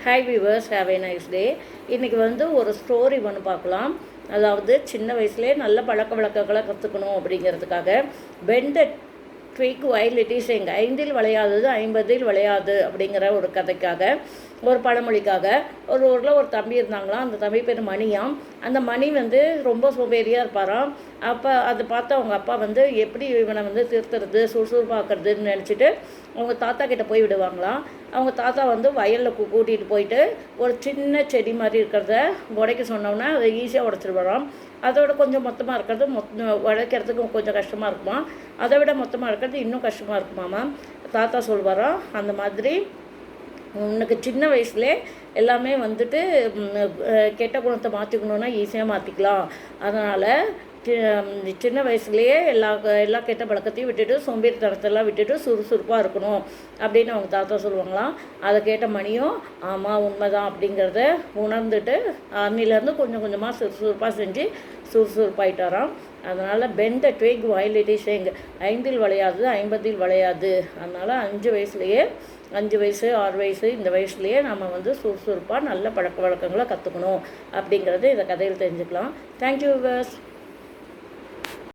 Hi viewers, have a nice day. இன்றைக்கி ஒரு story ஒன்று பார்க்கலாம். அதாவது சின்ன வயசுலேயே நல்ல பழக்க வழக்கங்களை கற்றுக்கணும் அப்படிங்கிறதுக்காக bend the twig while it is young, 5இல் விளையாதது 50இல் விளையாது அப்படிங்கிற ஒரு கதைக்காக, ஒரு பழமொழிக்காக ஒரு ஊரில் ஒரு தம்பி இருந்தாங்களாம். அந்த தம்பி பேர் மணியாம். அந்த மணி ரொம்ப சோம்பேறியாக இருப்பாராம். அப்போ அதை பார்த்து அவங்க அப்பா எப்படி இவனை திருத்துறது, சுறுசுறுப்பாக்குறதுன்னு நினச்சிட்டு அவங்க தாத்தா கிட்டே போய் விடுவாங்களாம். அவங்க தாத்தா வயலில் கூட்டிகிட்டு போயிட்டு ஒரு சின்ன செடி மாதிரி இருக்கிறத உடைக்க சொன்னோன்னா அதை ஈஸியாக உடச்சிட்டு வரோம். அதோட கொஞ்சம் மொத்தமாக இருக்கிறது உடைக்கிறதுக்கு கொஞ்சம் கஷ்டமாக இருக்குமா, அதை விட மொத்தமாக இருக்கிறது இன்னும் கஷ்டமாக இருக்குமாமா. தாத்தா சொல்வாராம், அந்த மாதிரி உனக்கு சின்ன வயசுலேயே எல்லாமே கெட்ட குணத்தை மாற்றிக்கணுன்னா ஈஸியாக மாற்றிக்கலாம். அதனால் சின்ன வயசுலேயே எல்லா கெட்ட பழக்கத்தையும் விட்டுட்டு சோம்பேறித்தனத்தெல்லாம் விட்டுட்டு சுறுசுறுப்பாக இருக்கணும் அப்படின்னு அவங்க தாத்தா சொல்லுவாங்களாம். அதை கேட்ட மணியும் ஆமாம் உண்மைதான் அப்படிங்கிறத உணர்ந்துட்டு அன்னிலேருந்து கொஞ்சம் கொஞ்சமாக சுறுசுறுப்பாக செஞ்சு சுறுசுறுப்பாயிட்டாராம். அதனால் bend the twig while it is young, 5இல் விளையாது 50இல் விளையாது. அதனால் 5 வயசுலேயே 5 வயசு 6 வயசு இந்த வயசுலேயே நம்ம சுறுசுறுப்பாக நல்ல பழக்க வழக்கங்களை கற்றுக்கணும் அப்படிங்கிறது இந்த கதையில் தெரிஞ்சுக்கலாம். Thank you viewers.